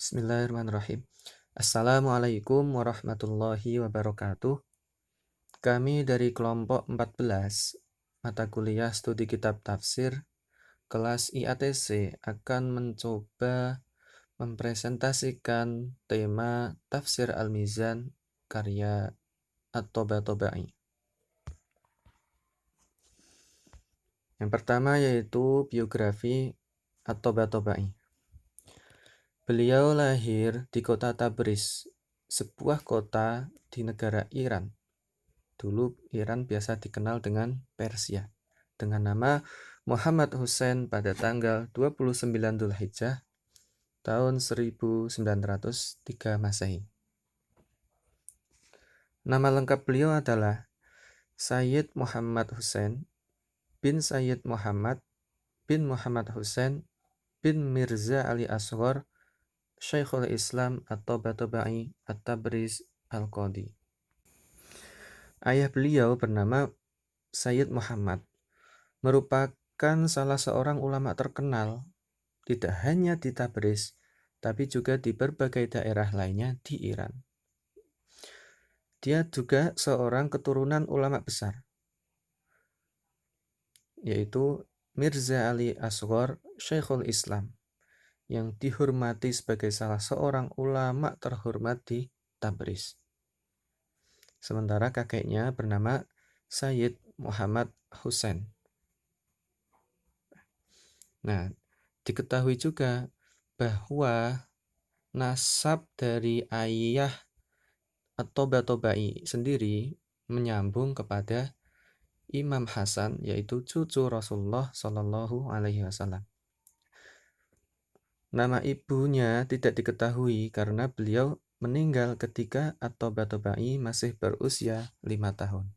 Bismillahirrahmanirrahim. Assalamualaikum warahmatullahi wabarakatuh. Kami dari kelompok 14 mata kuliah studi kitab tafsir kelas IATC akan mencoba mempresentasikan tema Tafsir Al-Mizan karya At-Tabatabai. Yang pertama yaitu biografi At-Tabatabai. Beliau lahir di kota Tabriz, sebuah kota di negara Iran. Dulu Iran biasa dikenal dengan Persia, dengan nama Muhammad Husain pada tanggal 29 Dzulhijjah tahun 1903 Masehi. Nama lengkap beliau adalah Sayyid Muhammad Husain bin Sayyid Muhammad bin Muhammad Husain bin Mirza Ali Asghar Syekhul Islam At-Tabatabai At-Tabriz Al-Qadi. Ayah beliau bernama Sayyid Muhammad, merupakan salah seorang ulama terkenal tidak hanya di Tabriz, tapi juga di berbagai daerah lainnya di Iran. Dia juga seorang keturunan ulama besar, yaitu Mirza Ali Asghar Syekhul Islam, yang dihormati sebagai salah seorang ulama terhormat di Tabriz. Sementara kakeknya bernama Sayyid Muhammad Husain. Nah, diketahui juga bahwa nasab dari ayah At-Tabatabai sendiri menyambung kepada Imam Hasan, yaitu cucu Rasulullah Shallallahu Alaihi Wasallam. Nama ibunya tidak diketahui karena beliau meninggal ketika At-Tabatabai masih berusia 5 tahun.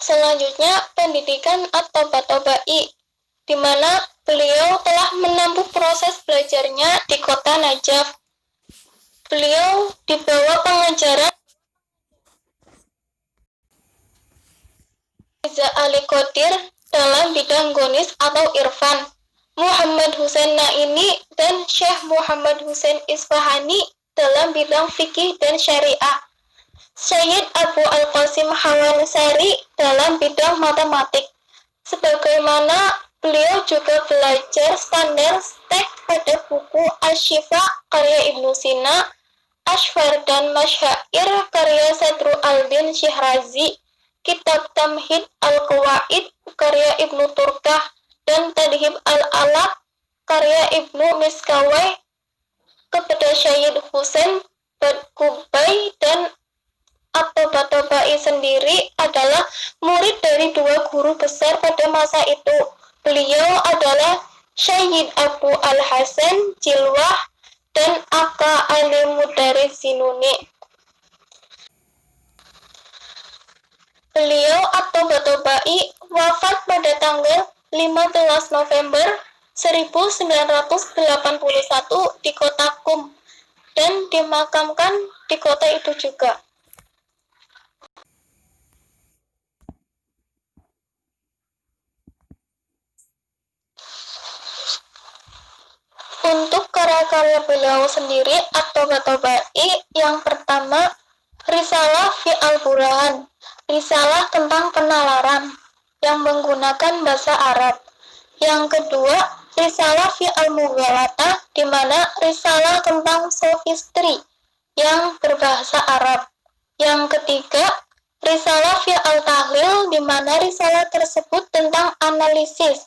Selanjutnya, pendidikan At-Tabatabai, di mana beliau telah menempuh proses belajarnya di kota Najaf. Beliau dibawa pengajaran Mirza Ali Qadir dalam bidang gonis atau irfan, Muhammad Husain Naini dan Syekh Muhammad Husain Isfahani dalam bidang fikih dan syariah, Sayyid Abu Al-Qasim Hawansari dalam bidang matematik. Sebagaimana beliau juga belajar standar teks pada buku Asy-Syifa karya Ibnu Sina, Ashfar dan Masyair karya Sadru al-Din Syihrazi, Kitab Tamhid Al-Qawaid karya Ibnu Turkah, dan Tadhib Al-Alaq karya Ibnu Miskawai kepada Sayyid Husain Badkubai. Dan At-Tabatabai sendiri adalah murid dari dua guru besar pada masa itu. Beliau adalah Sayyid Abu Al-Hasan Jilwah dan Aka Ali Mudaris Zinuni. Beliau At-Tabatabai wafat pada tanggal 15 November 1981 di kota Qum dan dimakamkan di kota itu juga. Untuk karya-karya beliau sendiri, At-Tabatabai, yang pertama, Risalah fi Al-Burhan, risalah tentang penalaran yang menggunakan bahasa Arab. Yang kedua, Risalah fi Al-Mughalatah, di mana risalah tentang sophistry yang berbahasa Arab. Yang ketiga, Risalah fi Al-Tahlil, di mana risalah tersebut tentang analisis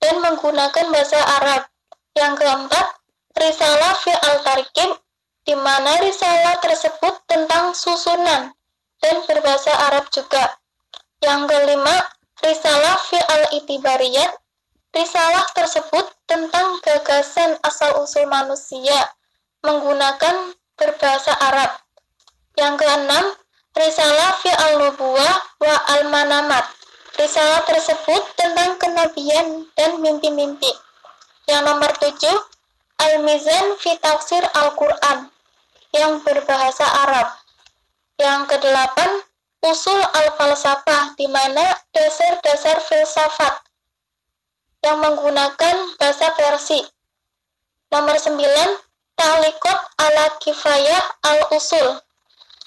dan menggunakan bahasa Arab. Yang keempat, Risalah fi Al-Tarkib, di mana risalah tersebut tentang susunan dan berbahasa Arab juga. Yang kelima, Risalah fi Al-Itibariyat, risalah tersebut tentang gagasan asal-usul manusia menggunakan berbahasa Arab. Yang keenam, Risalah fi Al-Nubuwah wa Al-Manamat, risalah tersebut tentang kenabian dan mimpi-mimpi. Yang nomor 7, Al-Mizan fi Tafsir Al-Quran yang berbahasa Arab. Yang kedelapan, Usul al-falsafah, di mana dasar-dasar filsafat yang menggunakan bahasa Persia. Nomor 9, Ta'liqat ala Kifayah al-Usul,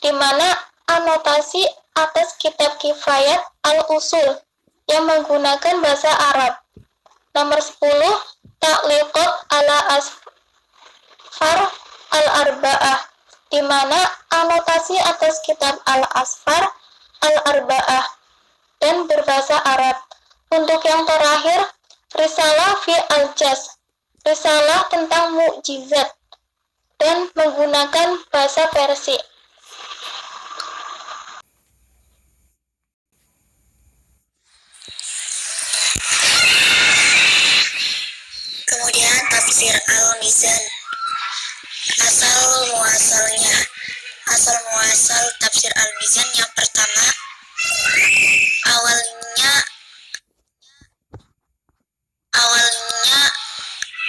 di mana anotasi atas kitab Kifayat al-Usul yang menggunakan bahasa Arab. Nomor 10, Ta'liqat ala Asfar al-Arba'ah, di mana anotasi atas kitab al-Asfar al-Arba'ah dan berbahasa Arab. Untuk yang terakhir, Risalah fi al-Jaz, risalah tentang mukjizat dan menggunakan bahasa Persia. Kemudian tafsir al-Mizan. Asal muasal tafsir al-Mizan yang pertama, awalnya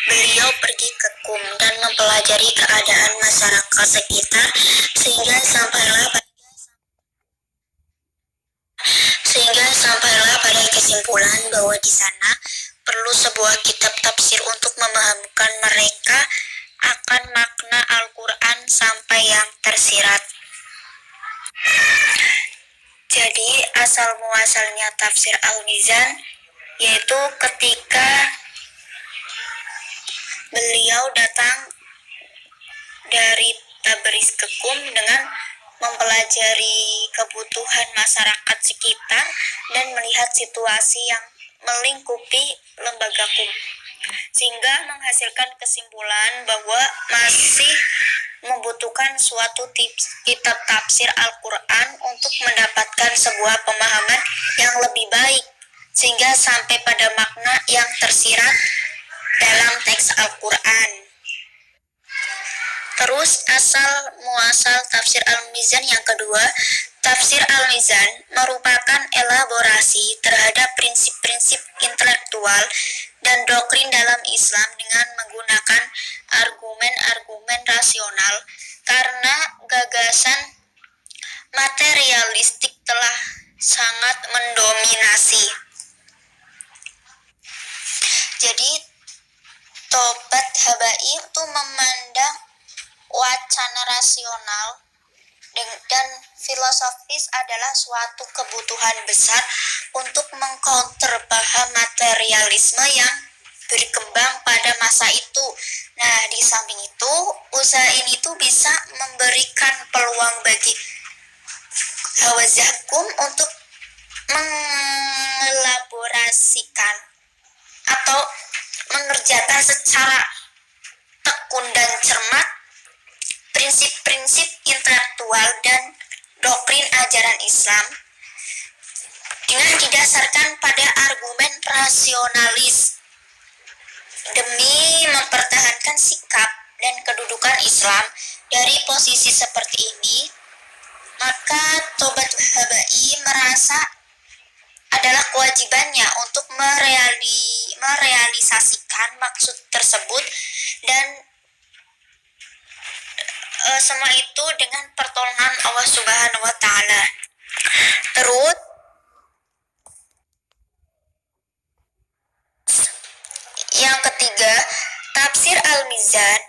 beliau pergi ke Qum dan mempelajari keadaan masyarakat sekitar sehingga sampailah pada kesimpulan bahwa di sana perlu sebuah kitab tafsir untuk memahamkan mereka akan makna Al-Quran sampai yang tersirat. Jadi asal muasalnya tafsir Al-Mizan yaitu ketika beliau datang dari Tabriz ke Qum dengan mempelajari kebutuhan masyarakat sekitar dan melihat situasi yang melingkupi lembaga Qum, sehingga menghasilkan kesimpulan bahwa masih membutuhkan suatu kitab tafsir Al-Quran untuk mendapatkan sebuah pemahaman yang lebih baik, sehingga sampai pada makna yang tersirat dalam teks Al-Quran. Terus asal muasal tafsir Al-Mizan yang kedua, tafsir Al-Mizan merupakan elaborasi terhadap prinsip-prinsip intelektual dan doktrin dalam Islam dengan menggunakan argumen-argumen rasional, karena gagasan materialistik telah sangat mendominasi. Jadi Tobat Habai itu memandang wacana rasional dan filosofis adalah suatu kebutuhan besar untuk mengcounter paham materialisme yang berkembang pada masa itu. Nah, di samping itu, usaha ini tuh bisa memberikan peluang bagi Hawazakum untuk mengelaborasikan atau mengerjakan secara tekun dan cermat prinsip-prinsip intelektual dan doktrin ajaran Islam dengan didasarkan pada argumen rasionalis demi mempertahankan sikap dan kedudukan Islam. Dari posisi seperti ini, maka Tobat Habai merasa adalah kewajibannya untuk merealisasikan maksud tersebut, dan semua itu dengan pertolongan Allah Subhanahu wa Ta'ala. Terus yang ketiga, tafsir Al-Mizan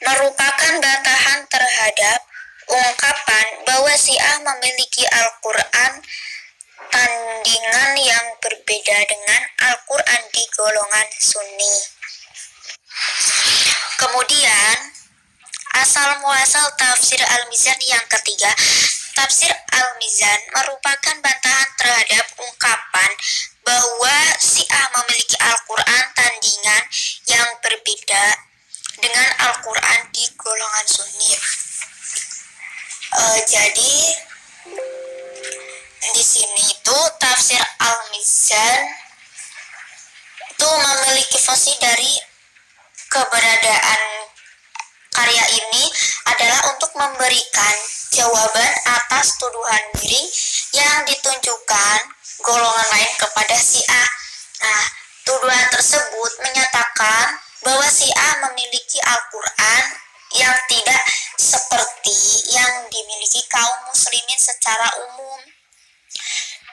merupakan bantahan terhadap ungkapan bahwa Syiah memiliki Al-Quran tandingan yang berbeda dengan Al-Quran di golongan Sunni. Kemudian asal muasal tafsir Al-Mizan yang ketiga, tafsir Al-Mizan merupakan bantahan terhadap ungkapan bahwa Syiah memiliki Al-Quran tandingan yang berbeda dengan Al-Quran di golongan Sunni. Jadi di sini itu tafsir Al-Mizan itu memiliki fungsi dari keberadaan karya ini adalah untuk memberikan jawaban atas tuduhan miring yang ditunjukkan golongan lain kepada Syiah. Nah, tuduhan tersebut menyatakan bahwa Syiah memiliki Al-Quran yang tidak seperti yang dimiliki kaum muslimin secara umum.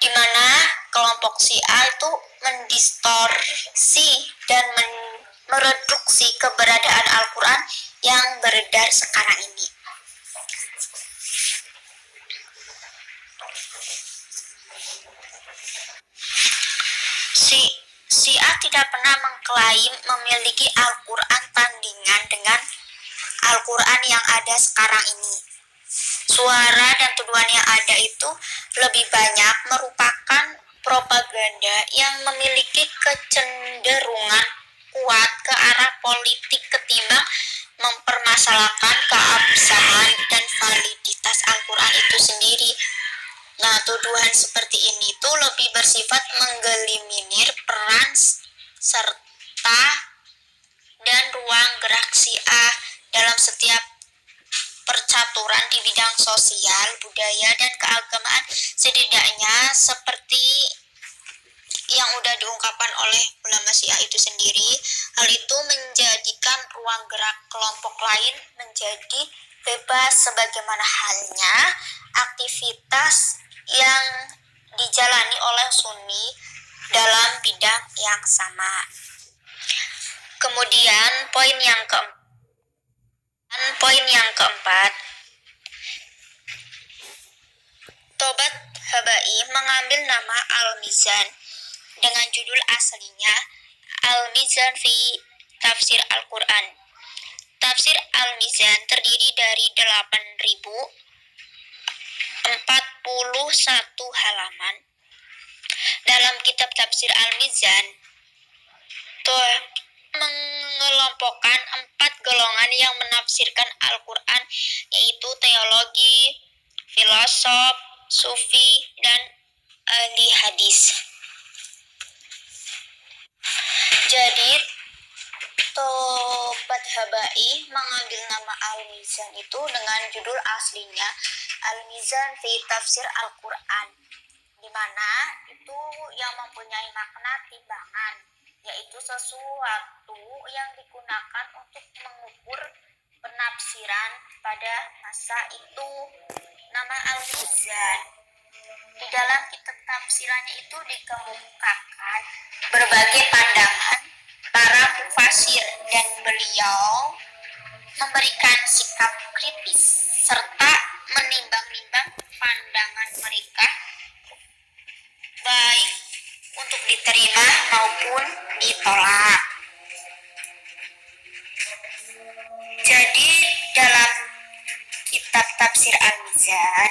di mana kelompok Syiah itu mendistorsi dan mereduksi keberadaan Al-Quran yang beredar sekarang ini. Syiah tidak pernah mengklaim memiliki Al-Quran tandingan dengan Al-Quran yang ada sekarang ini. Suara dan tuduhan yang ada itu lebih banyak merupakan propaganda yang memiliki kecenderungan kuat ke arah politik ketimbang mempermasalahkan keabsahan dan validitas Al-Quran itu sendiri. Nah, tuduhan seperti ini tuh lebih bersifat menggeliminir peran serta dan ruang gerak Syiah dalam setiap percaturan di bidang sosial, budaya, dan keagamaan, setidaknya seperti yang udah diungkapkan oleh ulama Syiah itu sendiri. Hal itu menjadikan ruang gerak kelompok lain menjadi bebas, sebagaimana halnya aktivitas yang dijalani oleh Sunni dalam bidang yang sama. Kemudian poin yang keempat, Tobat Habai mengambil nama Al-Mizan dengan judul aslinya Al-Mizan fi Tafsir Al-Quran. Tafsir Al-Mizan terdiri dari 8.041 halaman. Dalam kitab Tafsir Al-Mizan mengelompokkan 4 golongan yang menafsirkan Al-Quran, yaitu teologi, filosof, sufi, dan ahli hadis. Jadi Tobat Habai mengambil nama Al-Mizan itu dengan judul aslinya Al-Mizan fi Tafsir Al-Quran, di mana itu yang mempunyai makna timbangan, yaitu sesuatu yang digunakan untuk mengukur penafsiran pada masa itu. Nama Al-Mizan di dalam kitab tafsirannya itu dikemukakan berbagai pandangan para mufasir, dan beliau memberikan sikap kritis serta menimbang-nimbang pandangan mereka baik untuk diterima maupun ditolak. Jadi dalam kitab Tafsir Al-Mizan,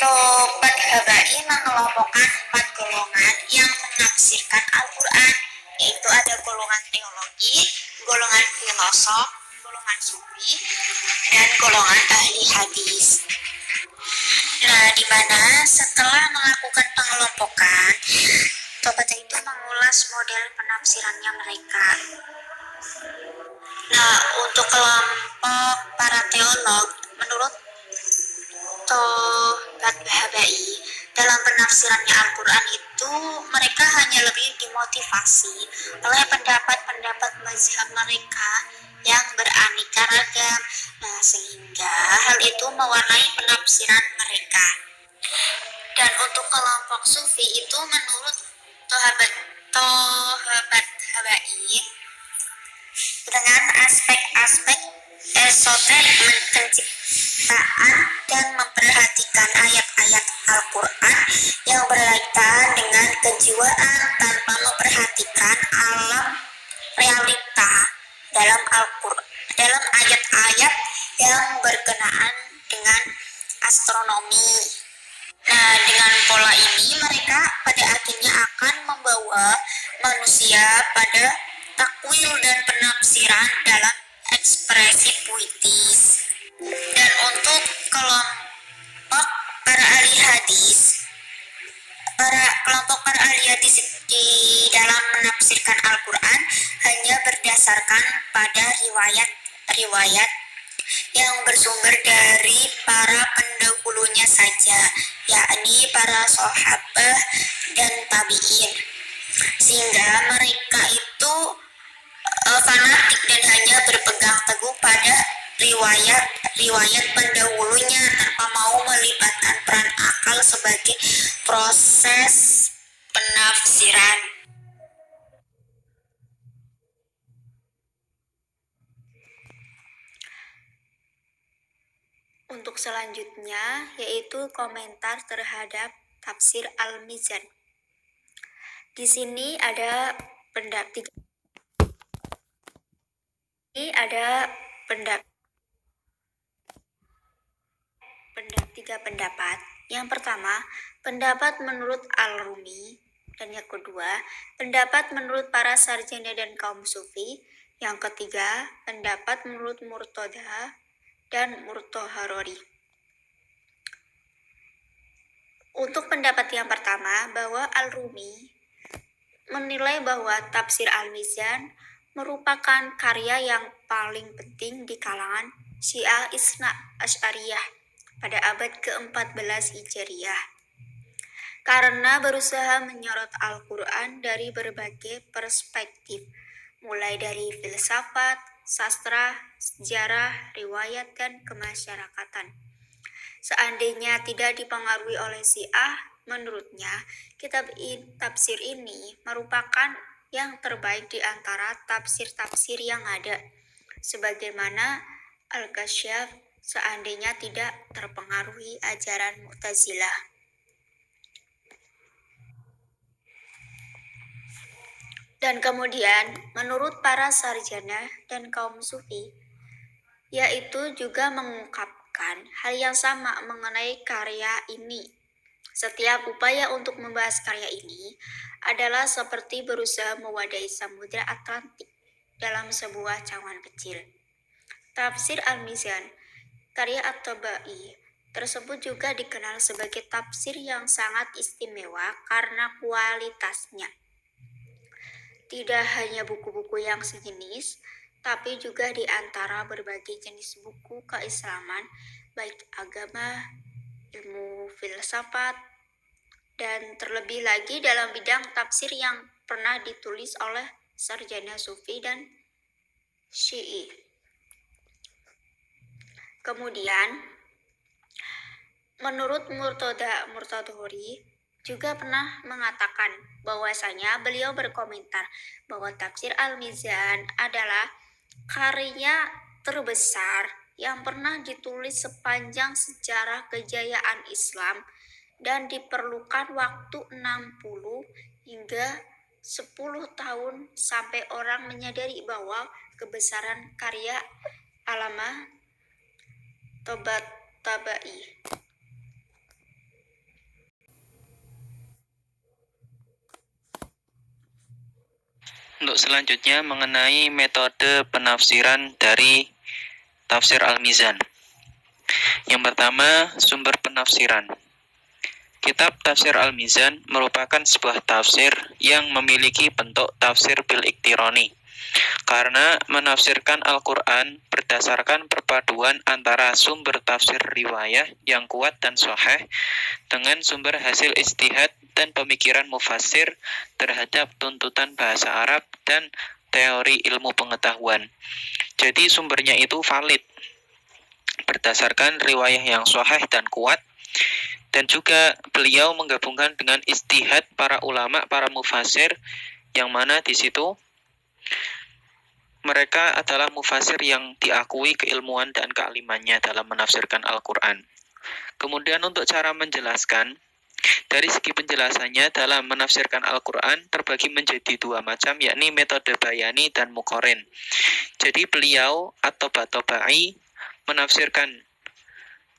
Tobat Habai mengelompokkan 4 golongan yang menafsirkan Al-Quran, yaitu ada golongan teologi, golongan filosof, golongan sufi, dan golongan ahli hadis. Nah, di mana setelah melakukan pengelompokan, Tobat itu mengulas model penafsirannya mereka. Nah, untuk kelompok para teolog, menurut Tobat Habai, dalam penafsirannya Al-Quran itu mereka hanya lebih dimotivasi oleh pendapat-pendapat mazhab mereka yang beraneka ragam. Nah, sehingga hal itu mewarnai penafsiran mereka. Dan untuk kelompok sufi itu menurut Tobat Habai, dengan aspek-aspek esoterik penciptaan dan memperhatikan ayat-ayat Al-Quran yang berkaitan dengan kejiwaan tanpa memperhatikan alam realita dalam Al-Quran, dalam ayat-ayat yang berkenaan dengan astronomi. Nah, dengan pola ini mereka pada akhirnya akan membawa manusia pada takwil dan penafsiran dalam ekspresi puitis. Dan untuk kelompok para ahli hadis, kelompok para ahli hadis di dalam menafsirkan Al-Quran hanya berdasarkan pada riwayat yang bersumber dari para pendahulunya saja, yakni para sahabat dan tabi'in, sehingga mereka itu fanatik dan hanya berpegang teguh pada riwayat pendahulunya tanpa mau melibatkan peran akal sebagai proses penafsiran. Untuk selanjutnya yaitu komentar terhadap tafsir Al-Mizan. Di sini ada tiga pendapat. Yang pertama, pendapat menurut Al-Rumi, dan yang kedua, pendapat menurut para sarjana dan kaum sufi. Yang ketiga, pendapat menurut Murtada dan Murtoharori. Untuk pendapat yang pertama, bahwa Al-Rumi menilai bahwa tafsir Al-Mizan merupakan karya yang paling penting di kalangan Syiah Isna Asy'ariyah pada abad ke-14 Hijriah, karena berusaha menyorot Al-Quran dari berbagai perspektif, mulai dari filsafat, sastra, sejarah, riwayat, dan kemasyarakatan. Seandainya tidak dipengaruhi oleh Syiah, menurutnya kitab tafsir ini merupakan yang terbaik di antara tafsir-tafsir yang ada, sebagaimana Al-Kasyaf seandainya tidak terpengaruhi ajaran Mu'tazilah. Dan kemudian, menurut para sarjana dan kaum sufi, yaitu juga mengungkapkan hal yang sama mengenai karya ini. Setiap upaya untuk membahas karya ini adalah seperti berusaha mewadahi Samudra Atlantik dalam sebuah cawan kecil. Tafsir Al-Mizan, karya At-Tabai, tersebut juga dikenal sebagai tafsir yang sangat istimewa karena kualitasnya. Tidak hanya buku-buku yang sejenis, tapi juga di antara berbagai jenis buku keislaman, baik agama, ilmu filsafat, dan terlebih lagi dalam bidang tafsir yang pernah ditulis oleh sarjana sufi dan syi'i. Kemudian, menurut Murtadhori juga pernah mengatakan bahwasanya beliau berkomentar bahwa tafsir Al-Mizan adalah karya terbesar yang pernah ditulis sepanjang sejarah kejayaan Islam, dan diperlukan waktu 60 hingga 10 tahun sampai orang menyadari bahwa kebesaran karya Allamah Tabai. Untuk selanjutnya mengenai metode penafsiran dari tafsir Al-Mizan. Yang pertama, sumber penafsiran. Kitab Tafsir Al-Mizan merupakan sebuah tafsir yang memiliki bentuk tafsir bil iktironi, karena menafsirkan Al-Quran berdasarkan perpaduan antara sumber tafsir riwayah yang kuat dan sahih dengan sumber hasil ijtihad dan pemikiran mufassir terhadap tuntutan bahasa Arab dan teori ilmu pengetahuan. Jadi sumbernya itu valid berdasarkan riwayah yang sahih dan kuat, dan juga beliau menggabungkan dengan ijtihad para ulama, para mufassir, yang mana di situ mereka adalah mufassir yang diakui keilmuan dan kealimannya dalam menafsirkan Al-Quran. Kemudian untuk cara menjelaskan, dari segi penjelasannya dalam menafsirkan Al-Quran terbagi menjadi dua macam, yakni metode bayani dan muqarin. Jadi beliau atau At-Tabai menafsirkan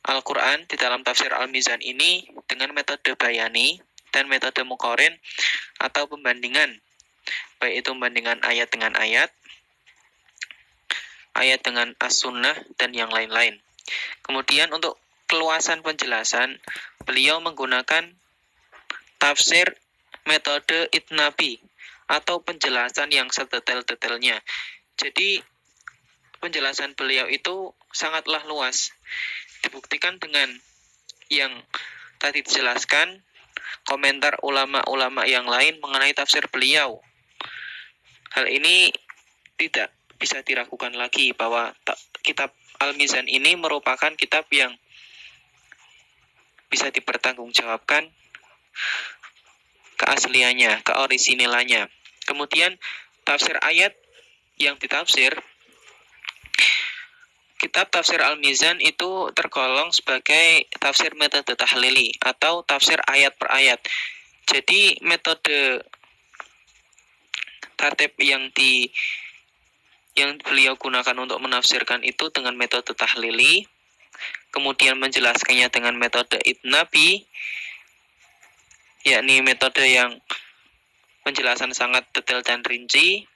Al-Quran di dalam tafsir Al-Mizan ini dengan metode bayani dan metode muqarin atau pembandingan, baik itu pembandingan ayat dengan ayat, ayat dengan as-sunnah, dan yang lain-lain. Kemudian untuk keluasan penjelasan, beliau menggunakan tafsir metode itnabi atau penjelasan yang sedetail-detailnya. Jadi penjelasan beliau itu sangatlah luas. Dibuktikan dengan yang tadi dijelaskan, komentar ulama-ulama yang lain mengenai tafsir beliau. Hal ini tidak bisa diragukan lagi bahwa kitab Al-Mizan ini merupakan kitab yang bisa dipertanggungjawabkan keasliannya, keorisinalannya. Kemudian tafsir ayat yang ditafsir, kitab tafsir Al-Mizan itu tergolong sebagai tafsir metode tahlili atau tafsir ayat per ayat. Jadi metode tartib yang beliau gunakan untuk menafsirkan itu dengan metode tahlili, kemudian menjelaskannya dengan metode itnabi, yakni metode yang penjelasan sangat detail dan rinci,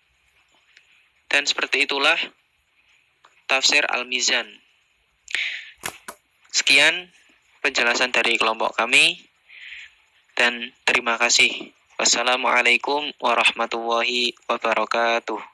dan seperti itulah tafsir Al-Mizan. Sekian penjelasan dari kelompok kami, dan terima kasih. Wassalamualaikum warahmatullahi wabarakatuh.